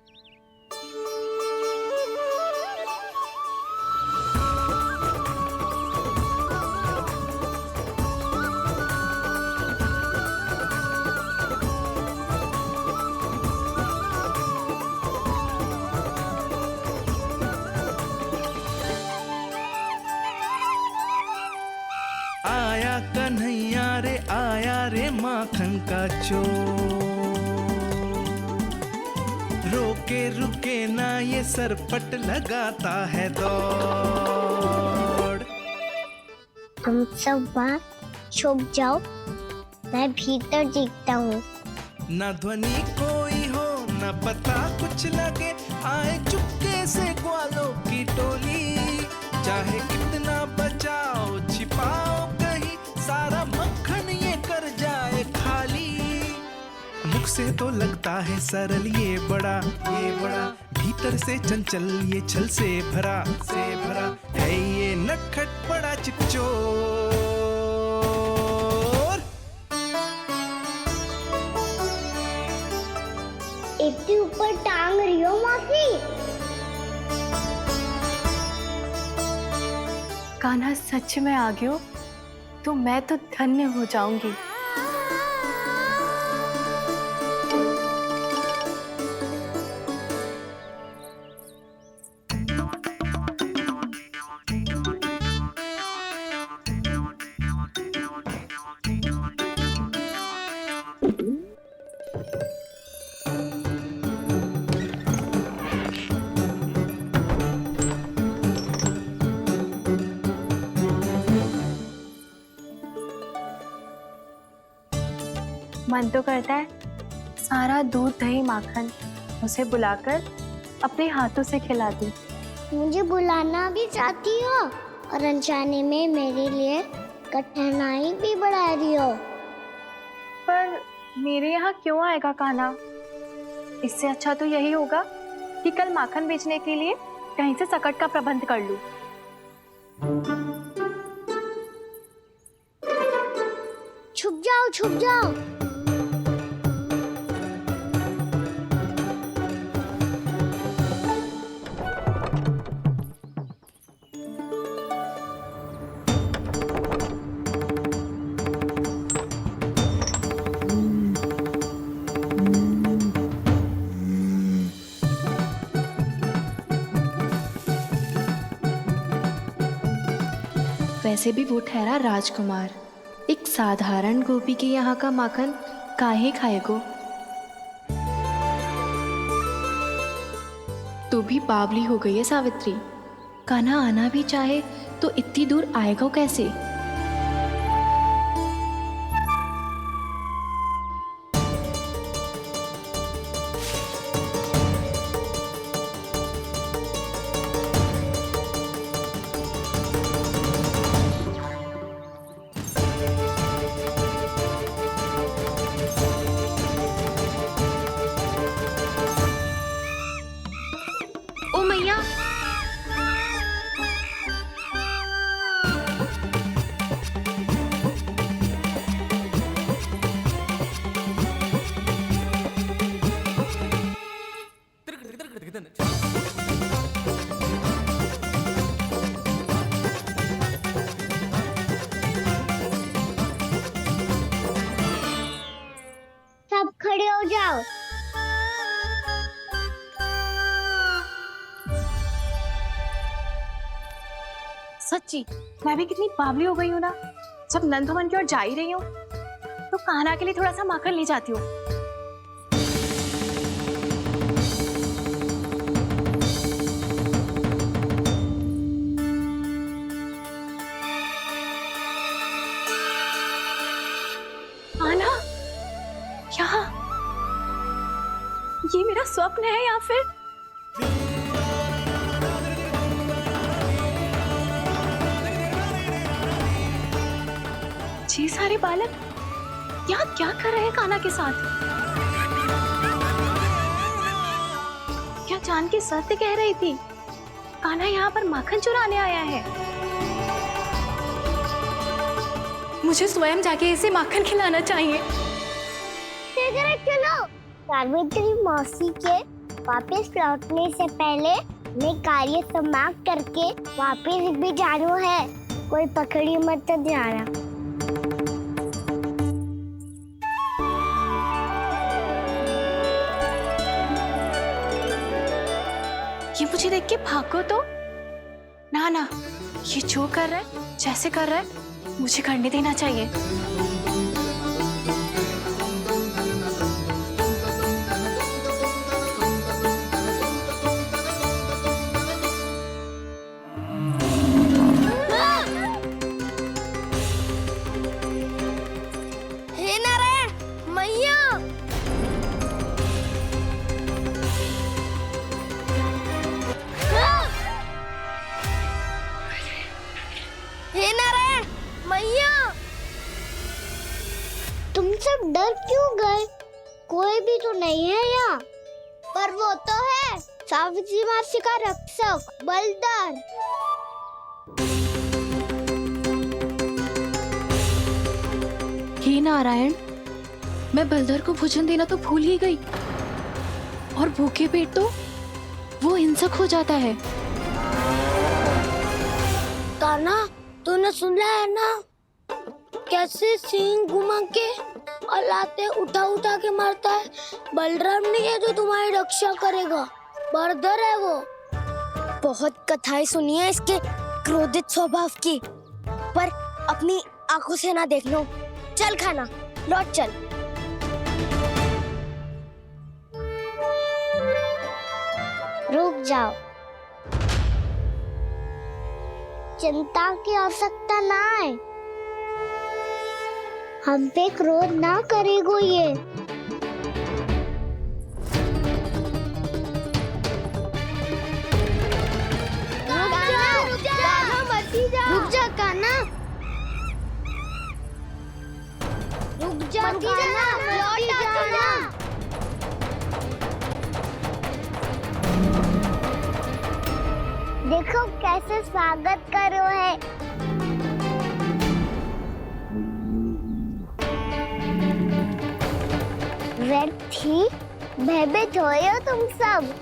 Speaker 12: आया कन्हैया रे आया रे माखन का चोर, रोके रुके ना ये सरपट लगाता है दौड़।
Speaker 1: हम सब वहाँ छुप जाओ, मैं भीतर देखता हूँ।
Speaker 12: ना ध्वनि कोई हो ना पता कुछ लगे, आए चुपके से ग्वालों की टोली। चाहे कितना बचाओ छिपाओ कहीं, सारा मक्खन ये कर जाए खाली। मुख से तो लगता है सरल ये बड़ा भीतर से चंचल ये छल से भरा है ये नटखट बड़ा चिच्चोर।
Speaker 1: इतने ऊपर टांग रही हो मौसी।
Speaker 10: कान्हा सच में आ गयो तो मैं तो धन्य हो जाऊंगी। मन तो करता है सारा दूध दही माखन उसे बुलाकर अपने हाथों से खिला दूं।
Speaker 1: मुझे बुलाना भी चाहती हो? और अनजाने में मेरे लिए कठिनाई भी बढ़ा रही हो।
Speaker 10: पर मेरे यहाँ क्यों आएगा कान्हा? इससे अच्छा तो यही होगा कि कल माखन बेचने के लिए कहीं से सकट का प्रबंध कर लूं।
Speaker 1: छुप जाओ, छुप जाओ।
Speaker 10: वैसे भी वो ठहरा राजकुमार, एक साधारण गोपी के यहाँ का माखन काहे खाएगो? तू भी बावली हो गई है सावित्री। कान्हा आना भी चाहे तो इतनी दूर आएगा कैसे? ओ मैया,
Speaker 1: सब खड़े हो जाओ।
Speaker 10: सच्ची मैं भी कितनी बावली हो गई हूँ ना। जब नंद भवन की ओर जा ही रही हूँ तो कान्हा के लिए थोड़ा सा माखन ले जाती हूँ। कान्हा, यहाँ ये मेरा स्वप्न है या फिर ये सारे बालक यहाँ क्या कर रहे हैं कान्हा के साथ? क्या जानकी सत्य कह रही थी? कान्हा यहाँ पर माखन चुराने आया है। मुझे स्वयं जाके इसे माखन खिलाना चाहिए।
Speaker 1: चलो, सावित्री मौसी के वापस लौटने से पहले मैं कार्य समाप्त करके वापस भी जाना है। कोई पकड़ी मत जाना।
Speaker 10: ये मुझे देख के भागो तो ना ना, ये जो कर रहा है, जैसे कर रहा है, मुझे करने देना चाहिए।
Speaker 1: हे नारायण मैया, हे नारायण मैया, तुम सब डर क्यों गए? कोई भी तो नहीं है यहाँ। पर वो तो है, सावित्री मासी का रक्षक बलदार।
Speaker 10: हे नारायण, मैं बलदर को भोजन देना तो भूल ही गई, और भूखे पेट तो वो हिंसक हो जाता है।
Speaker 1: कान्हा, तूने सुना है ना कैसे सींग घुमा के और लाते उठा उठा के मारता है? बलराम नहीं है जो तुम्हारी रक्षा करेगा, बलदर है वो। बहुत कथाएं सुनी है इसके क्रोधित स्वभाव की, पर अपनी आंखों से ना देख लो। चल खाना, लौट चल। रुक जाओ, चिंता की आवश्यकता ना है। हम पे क्रोध ना करेगो ये। रुक जा, मत ही जा। रुक जाती जाना, लौट जाना। देखो कैसे स्वागत करो है। व्यर्थी भयभीत होए हो तुम सब।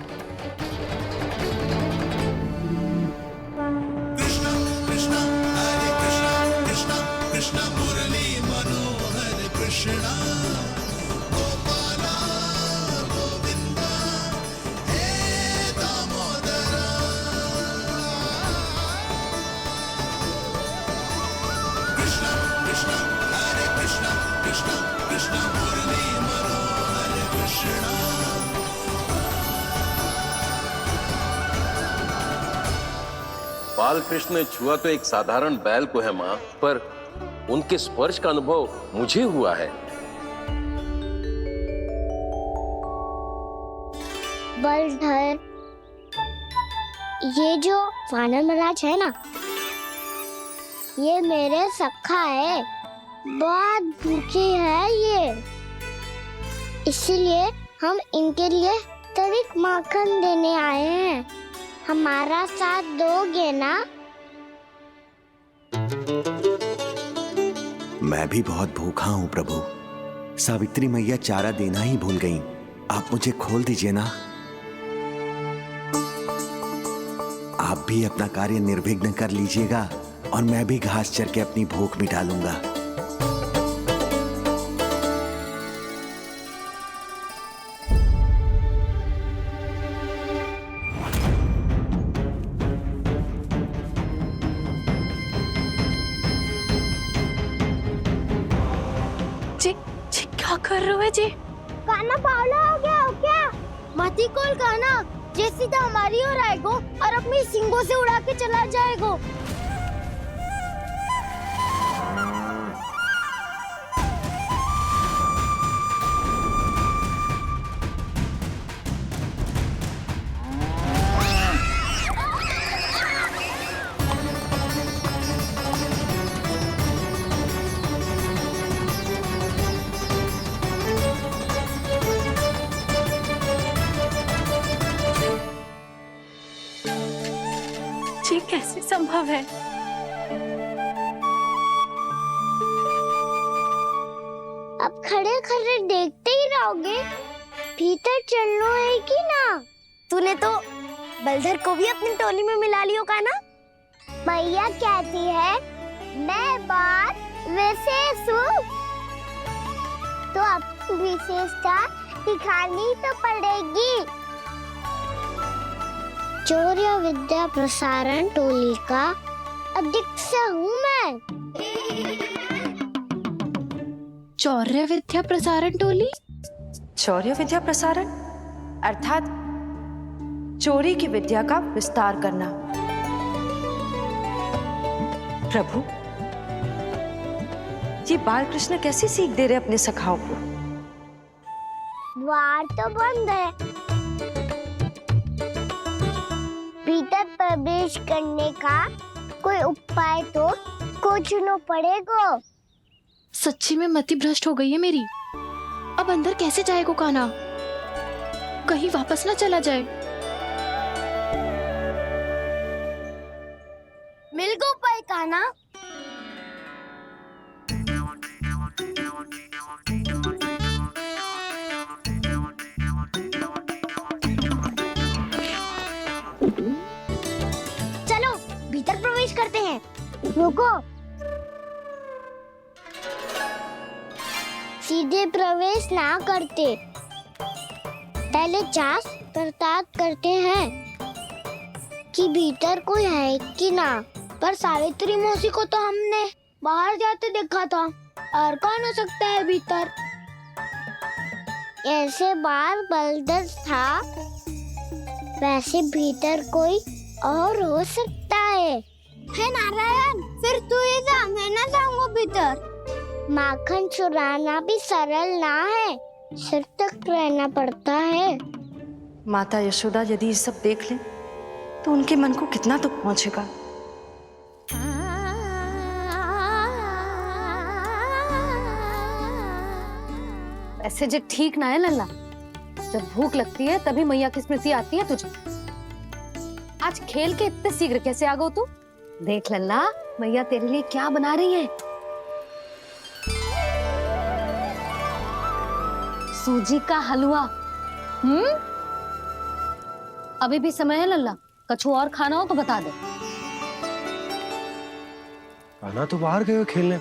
Speaker 13: बाल कृष्ण ने छुआ तो एक साधारण बैल को है माँ, पर उनके स्पर्श का अनुभव मुझे हुआ है।
Speaker 1: बलधर, ये जो वानर महाराज है ना, ये मेरे सखा है। बहुत भूखे हैं ये, इसलिए हम इनके लिए तनिक माखन देने आए हैं। हमारा साथ दोगे ना?
Speaker 14: मैं भी बहुत भूखा हूँ प्रभु। सावित्री मैया चारा देना ही भूल गईं। आप मुझे खोल दीजिए ना। आप भी अपना कार्य निर्विघ्न कर लीजिएगा और मैं भी घास चर के अपनी भूख मिटा लूंगा।
Speaker 10: क्या कर रहे हो जी?
Speaker 1: काना पावला हो गया हो क्या? मती कोल काना, जे सीधा हमारी ओर आएगो और अपनी सींगों से उड़ा के चला जाएगो।
Speaker 10: ये कैसे संभव है?
Speaker 1: अब खड़े खड़े देखते ही रहोगे? भीतर चलना है कि ना? तूने तो बलधर को भी अपनी टोली में मिला लियो का ना? भैया कहती है मैं बात विशेष हूँ, तो अब विशेषता दिखानी तो पड़ेगी। चौर्य विद्या प्रसारण टोली का अध्यक्ष हूँ मैं।
Speaker 10: चौर्य विद्या प्रसारण टोली?
Speaker 15: चौर्य विद्या प्रसारण अर्थात चोरी की विद्या का विस्तार करना। प्रभु, ये बाल कृष्ण कैसी सीख दे रहे अपने सखाओं को?
Speaker 1: द्वार तो बंद है, भीतर प्रवेश करने का कोई उपाय तो खोजना पड़ेगा।
Speaker 10: सच्ची में मति भ्रष्ट हो गई है मेरी। अब अंदर कैसे जाएगा काना? कहीं वापस ना चला जाए।
Speaker 1: मिल गो उपाय काना। चलो भीतर प्रवेश करते हैं। रुको, सीधे प्रवेश ना करते, पहले जांच पड़ताल करते हैं कि भीतर कोई है कि ना। पर सावित्री मौसी को तो हमने बाहर जाते देखा था, और कौन हो सकता है भीतर? ऐसे बार बलदर था, वैसे भीतर कोई और हो सकता है नारायण, फिर तू ही जा, मैं ना जाऊंगा भीतर। माखन चुराना भी सरल ना है, सिर तक रहना पड़ता है।
Speaker 15: माता यशोदा यदि ये सब देख लें तो उनके मन को कितना दुख पहुंचेगा।
Speaker 2: ऐसे जो ठीक ना है लल्ला। जब भूख लगती है तभी मैया की स्मृति आती है तुझे। आज खेल के इतने शीघ्र कैसे आ गो तू? देख लल्ला, मैया तेरे लिए क्या बना रही है। सूजी का हलवा। अभी भी समय है लल्ला, कछु और खाना हो तो बता दे।
Speaker 9: कान्हा तो बाहर गए खेलने,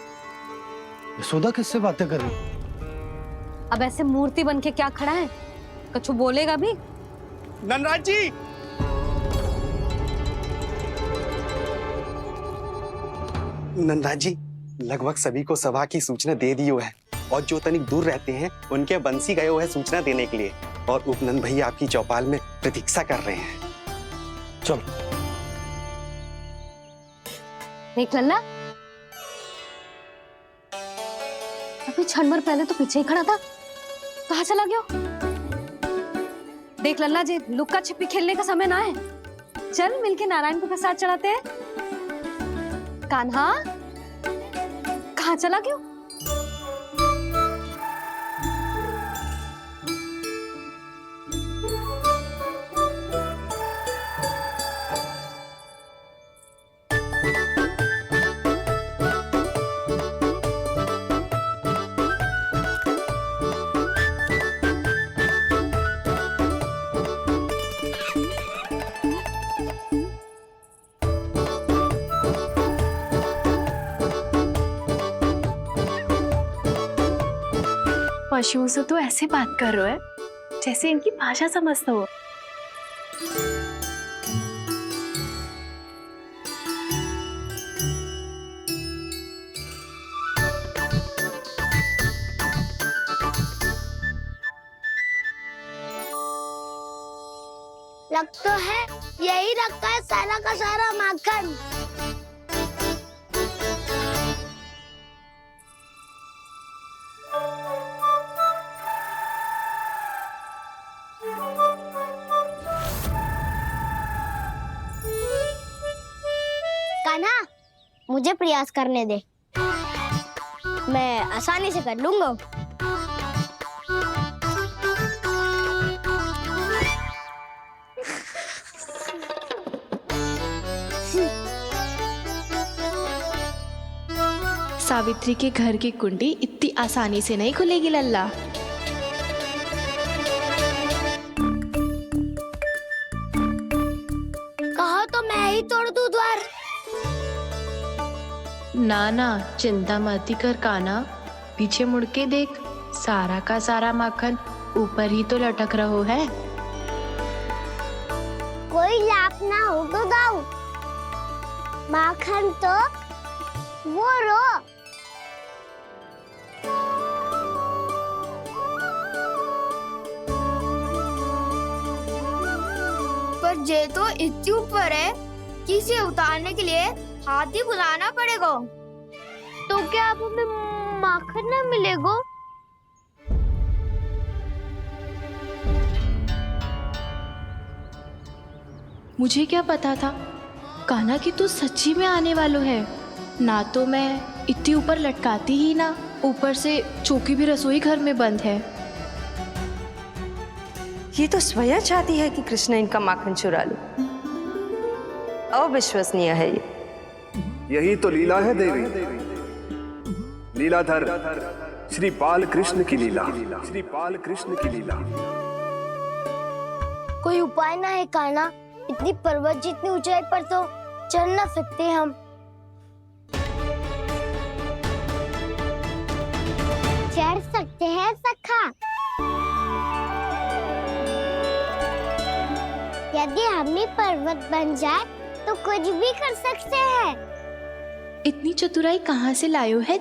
Speaker 9: यशोदा किससे बातें कर रही?
Speaker 2: अब ऐसे मूर्ति बन के क्या खड़ा है? कछु बोलेगा भी?
Speaker 7: नंदराज जी,
Speaker 16: नंदराज जी, लगभग सभी को सभा की सूचना दे दी है और जो तनिक दूर रहते हैं उनके बंसी गए है सूचना देने के लिए, और उपनंद भैया आपकी चौपाल में प्रतीक्षा कर रहे हैं।
Speaker 9: चल।
Speaker 2: देख लल्ला, अभी क्षण भर पहले तो पीछे ही खड़ा था, कहाँ चला गया? देख लल्ला जी, लुक्का छिपी खेलने का समय ना है। चल मिलके नारायण को प्रसाद चढ़ाते हैं। कान्हा, कहाँ चला गया?
Speaker 10: पशुओं से तो ऐसे बात कर रहे हो जैसे इनकी भाषा समझता हो।
Speaker 1: लग तो है यही रखा है सारा का सारा माखन। कान्हा, मुझे प्रयास करने दे, मैं आसानी से कर लूंगा।
Speaker 10: सावित्री के घर की कुंडी इतनी आसानी से नहीं खुलेगी लल्ला।
Speaker 1: कहो तो मैं ही तोड़ दूं द्वार।
Speaker 10: ना ना, चिंता मत कर कान्हा, पीछे मुड़ के देख, सारा का सारा माखन ऊपर ही तो लटक रहो है।
Speaker 1: कोई लाभ ना हो तो दाऊ, माखन तो वो रो।
Speaker 11: पर जे तो इतनी ऊपर है कि इसे उतारने के लिए हाथी बुलाना पड़ेगा। तो क्या अब हमें माखन ना मिलेगा?
Speaker 10: मुझे क्या पता था कान्हा कि तू सच्ची में आने वालो है। ना तो मैं इतनी ऊपर लटकाती ही ना, ऊपर से चौकी भी रसोई घर में बंद है।
Speaker 15: ये तो स्वयं चाहती है कि कृष्ण इनका माखन चुरा लो। अविश्वसनीय है ये।
Speaker 17: यही तो लीला है देवी, लीलाधर श्री बाल कृष्ण की लीला, श्री बाल कृष्ण की लीला।
Speaker 1: कोई उपाय ना है कान्हा? इतनी पर्वत जितनी ऊंचाई पर तो चढ़ ना सकते हम। चढ़ सकते हैं सखा, यदि हम ही पर्वत बन जाए तो कुछ भी कर सकते हैं।
Speaker 10: इतनी चतुराई कहाँ से लायो है